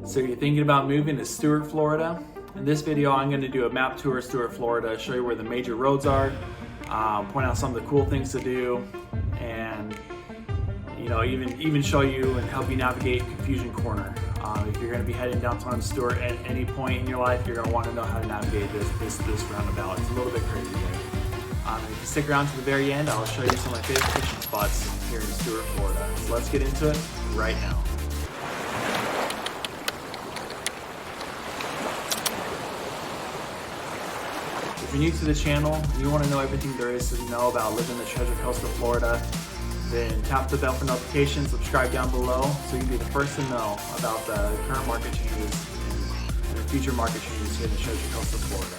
So you're thinking about moving to Stuart, Florida? In this video, I'm going to do a map tour of Stuart, Florida, show you where the major roads are, point out some of the cool things to do, and even show you and help you navigate Confusion Corner. If you're going to be heading downtown Stuart at any point in your life, you're going to want to know how to navigate this roundabout. It's a little bit crazy there. If you stick around to the very end, I'll show you some of my favorite fishing spots here in Stuart, Florida. So let's get into it right now. If you're new to the channel and you want to know everything there is to know about living in the Treasure Coast of Florida, then tap the bell for notifications, subscribe down below so you can be the first to know about the current market changes and the future market changes here in the Treasure Coast of Florida.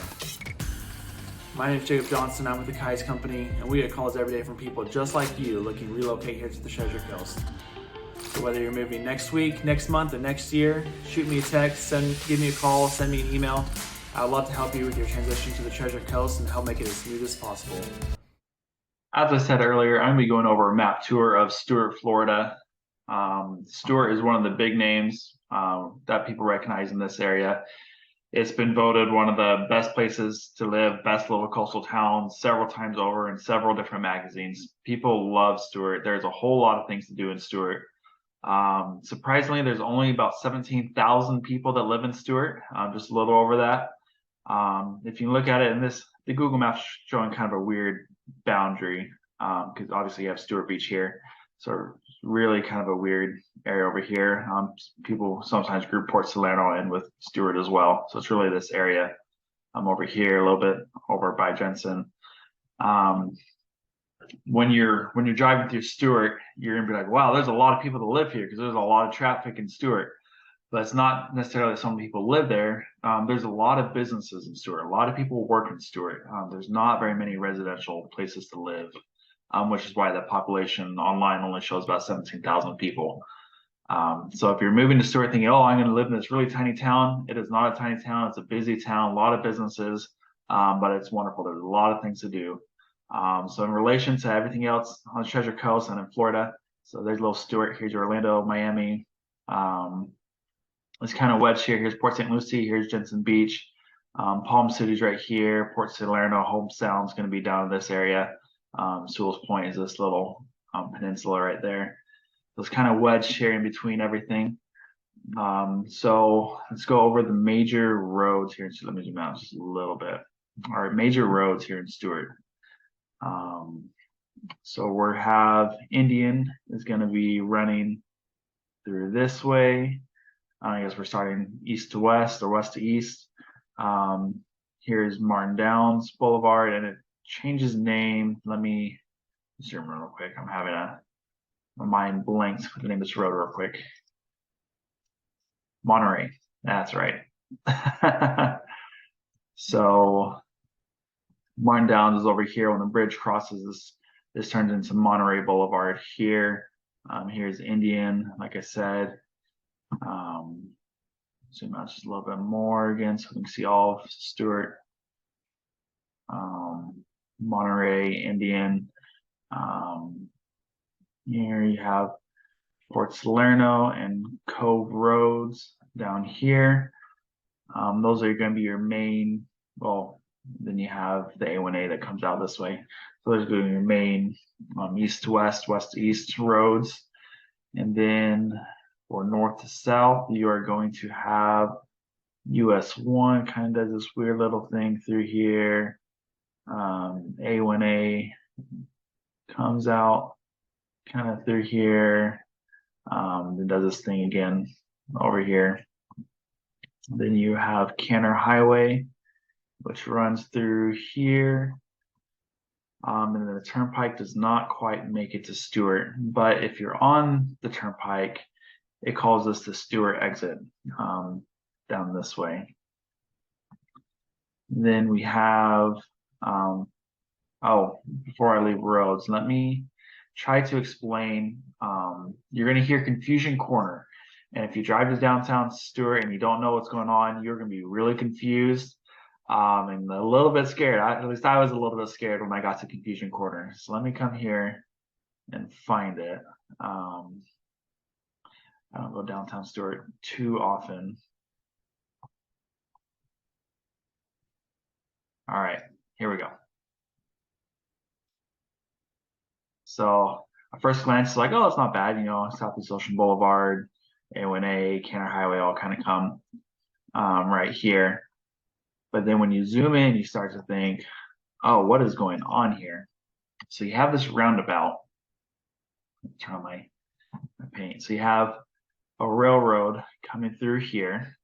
My name is Jacob Johnson. I'm with the Kais Company, and we get calls every day from people just like you looking to relocate here to the Treasure Coast. So whether you're moving next week, next month, or next year, shoot me a text, give me a call, send me an email. I'd love to help you with your transition to the Treasure Coast and help make it as smooth as possible. As I said earlier, I'm going to be going over a map tour of Stuart, Florida. Stuart is one of the big names that people recognize in this area. It's been voted one of the best places to live, best little coastal town several times over in several different magazines. People love Stuart. There's a whole lot of things to do in Stuart. Surprisingly, there's only about 17,000 people that live in Stuart, just a little over that. If you look at it in the Google Maps showing kind of a weird boundary, because obviously you have Stuart Beach here. So really kind of a weird area over here. People sometimes group Port Salerno in with Stuart as well. So it's really this area over here, a little bit over by Jensen. When you're driving through Stuart, you're gonna be like, wow, there's a lot of people that live here because there's a lot of traffic in Stuart. But it's not necessarily that some people live there. There's a lot of businesses in Stuart. A lot of people work in Stuart. There's not very many residential places to live. Which is why the population online only shows about 17,000 people. So if you're moving to Stuart thinking, oh, I'm going to live in this really tiny town, it is not a tiny town. It's a busy town, a lot of businesses, but it's wonderful. There's a lot of things to do. So in relation to everything else on the Treasure Coast and in Florida, so there's little Stuart, here's Orlando, Miami. It's kind of wedged here. Here's Port St. Lucie, here's Jensen Beach. Palm City's right here. Port Salerno, Home Sound's going to be down in this area. Sewell's Point is this little peninsula right there. So it's kind of wedged here in between everything. So let's go over the major roads here. So let me zoom out just a little bit. All right, major roads here in Stuart. So we have Indian is going to be running through this way. I guess we're starting east to west or west to east. Here's Martin Downs Boulevard, and it changes name. Let me zoom real quick. I'm having my mind blanked with the name of this road real quick. Monterey. That's right. So Martin Downs is over here. When the bridge crosses this turns into Monterey Boulevard here. Here's Indian, like I said. Zoom out just a little bit more again so we can see all of Stuart. Monterey, Indian. Here you have Port Salerno and Cove Roads down here. Those are going to be your main, well, then you have the A1A that comes out this way. So those are going to be your main east to west, west to east roads. And then for north to south, you are going to have US 1 kind of does this weird little thing through here. A1A comes out kind of through here. It does this thing again over here. Then you have Canner Highway, which runs through here. And then the turnpike does not quite make it to Stuart, but if you're on the turnpike, it calls this the Stuart exit down this way. Then we have oh, before I leave roads, let me try to explain. You're going to hear Confusion Corner. And if you drive to downtown Stuart and you don't know what's going on, you're going to be really confused and a little bit scared. At least I was a little bit scared when I got to Confusion Corner. So let me come here and find it. I don't go downtown Stuart too often. All right, here we go. So at first glance, it's like, oh, it's not bad. You know, Southeast Ocean Boulevard, A1A, Canner Highway all kind of come right here. But then when you zoom in, you start to think, oh, what is going on here? So you have this roundabout. Turn on my paint. So you have a railroad coming through here.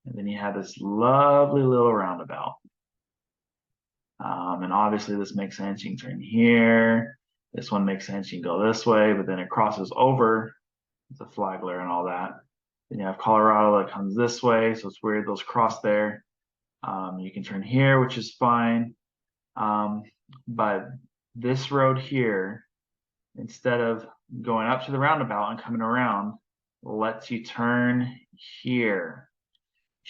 And then you have this lovely little roundabout. And obviously this makes sense. You can turn here. This one makes sense. You can go this way, but then it crosses over the flagler and all that. Then you have Colorado that comes this way. So it's weird those cross there. You can turn here, which is fine. But this road here, instead of going up to the roundabout and coming around, lets you turn here.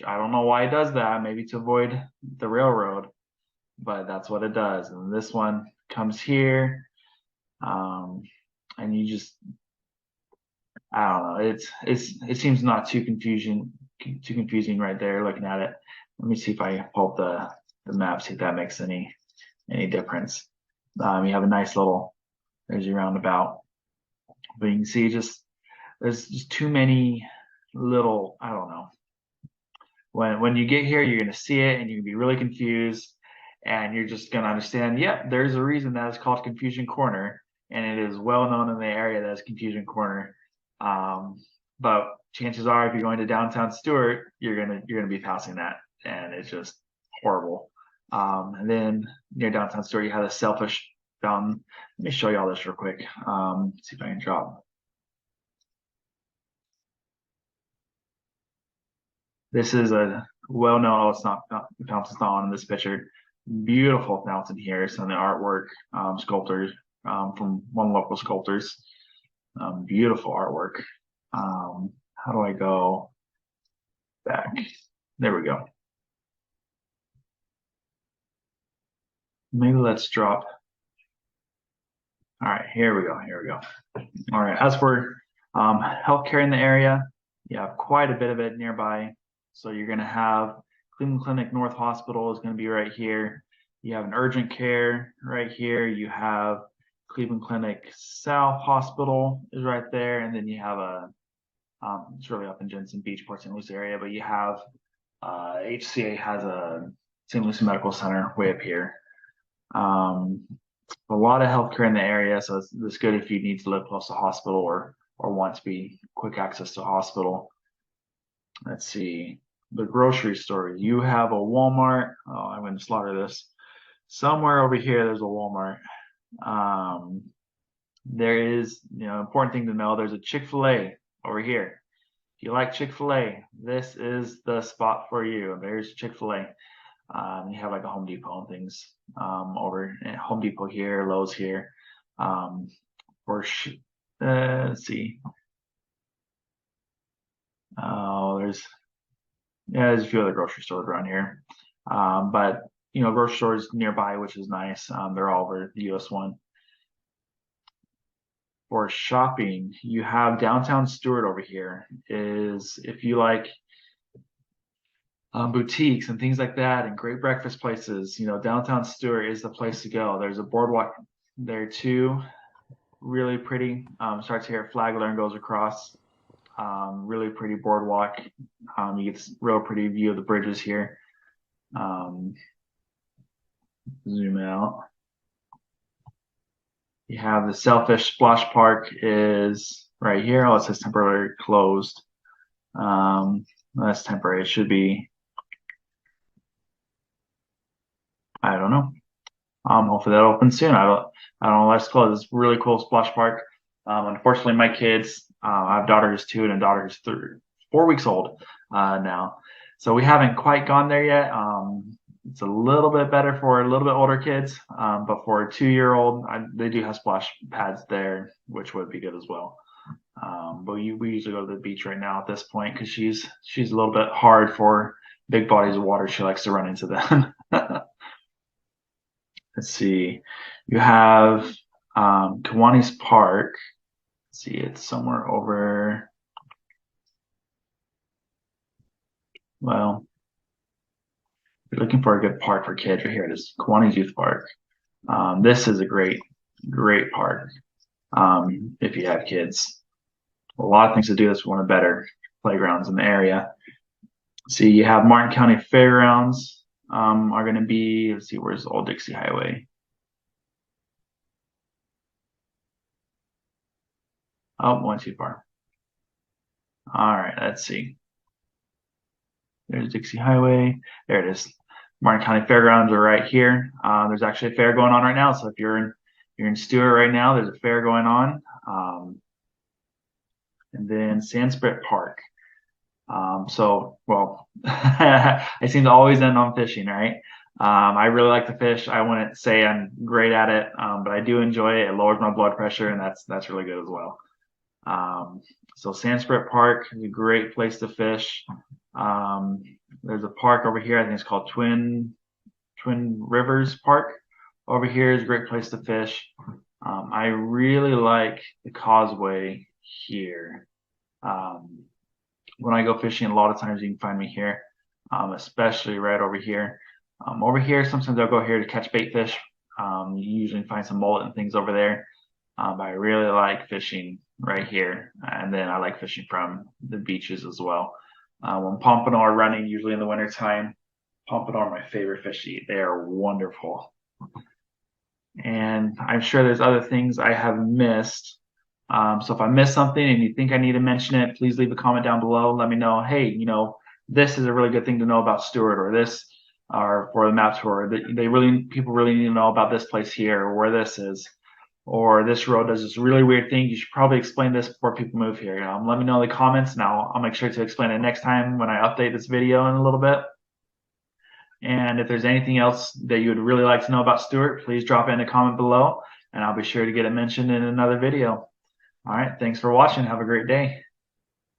I don't know why it does that, maybe to avoid the railroad, but that's what it does. And this one comes here, and you just, I don't know, it seems not too confusing right there looking at it. Let me see if I pull up the map, see if that makes any difference. You have a nice little, there's your roundabout, but you can see there's just too many little, I don't know. When you get here, you're going to see it and you're going to be really confused, and you're just going to understand, yep, there's a reason that it's called Confusion Corner, and it is well known in the area that it's Confusion Corner. But chances are, if you're going to downtown Stuart, you're gonna be passing that, and it's just horrible. And then near downtown Stuart, you have the Selfish Fountain. Let me show you all this real quick. See if I can drop. This is a well-known, oh, it's not, the fountain's not on in this picture. Beautiful fountain here. Some of the artwork, sculptors from one local sculptors. Beautiful artwork. How do I go back? There we go. Maybe let's drop. All right, here we go. All right, as for healthcare in the area, you have quite a bit of it nearby. So you're going to have Cleveland Clinic North Hospital is going to be right here. You have an urgent care right here. You have Cleveland Clinic South Hospital is right there. And then you have it's really up in Jensen Beach, Port St. Lucie area, but you have HCA has a St. Lucie Medical Center way up here. A lot of healthcare in the area, so it's good if you need to live close to a hospital or want to be quick access to a hospital. Let's see, the grocery store. You have a Walmart. Oh, I'm going to slaughter this. Somewhere over here, there's a Walmart. There is, important thing to know. There's a Chick-fil-A over here. If you like Chick-fil-A, this is the spot for you. There's Chick-fil-A. You have like a Home Depot and things over at Home Depot here, Lowe's here. Let's see. Oh, there's a few other grocery stores around here. But grocery stores nearby, which is nice. They're all over the US one. For shopping, you have downtown Stuart over here. If you like boutiques and things like that and great breakfast places, downtown Stuart is the place to go. There's a boardwalk there too, really pretty. Starts here at Flagler and goes across. Really pretty boardwalk. You get this real pretty view of the bridges here. Zoom out. You have the Selfish Splash Park is right here. Oh, it says temporarily closed. That's temporary. It should be, I don't know. Hopefully that opens soon. I don't know why it's closed. It's really cool splash park. Unfortunately, my kids, I have daughters 2 and a daughter who's 4 weeks old now. So we haven't quite gone there yet. It's a little bit better for a little bit older kids, but for a 2-year-old, they do have splash pads there, which would be good as well. But we usually go to the beach right now at this point because she's a little bit hard for big bodies of water. She likes to run into them. Let's see. You have Kiwanis Park. see, it's somewhere over, well, if you're looking for a good park for kids, right here it is, Kiwanis Youth Park. This is a great park if you have kids. A lot of things to do. This is one of the better playgrounds in the area. See, you have Martin County Fairgrounds are going to be, let's see, where's Old Dixie Highway? Oh, one too far. All right, let's see. There's Dixie Highway. There it is. Martin County Fairgrounds are right here. There's actually a fair going on right now. So if you're in Stuart right now, there's a fair going on. And then Sandspit Park. Well, I seem to always end on fishing, right? I really like to fish. I wouldn't say I'm great at it, but I do enjoy it. It lowers my blood pressure, and that's really good as well. So Sandspit Park is a great place to fish. There's a park over here. I think it's called Twin Rivers Park. Over here is a great place to fish. I really like the causeway here. When I go fishing, a lot of times you can find me here, especially right over here. Over here, sometimes I'll go here to catch bait fish. You usually find some mullet and things over there. But I really like fishing right here. And then I like fishing from the beaches as well. When pompano are running, usually in the wintertime, pompano are my favorite fish to eat. They are wonderful. And I'm sure there's other things I have missed. So if I missed something and you think I need to mention it, please leave a comment down below. Let me know, hey, this is a really good thing to know about Stuart, or this, or for the map tour. People really need to know about this place here, or where this is, or this road does this really weird thing. You should probably explain this before people move here. Let me know in the comments, and I'll make sure to explain it next time when I update this video in a little bit. And if there's anything else that you would really like to know about Stuart, please drop it in a comment below, and I'll be sure to get it mentioned in another video. All right, thanks for watching. Have a great day.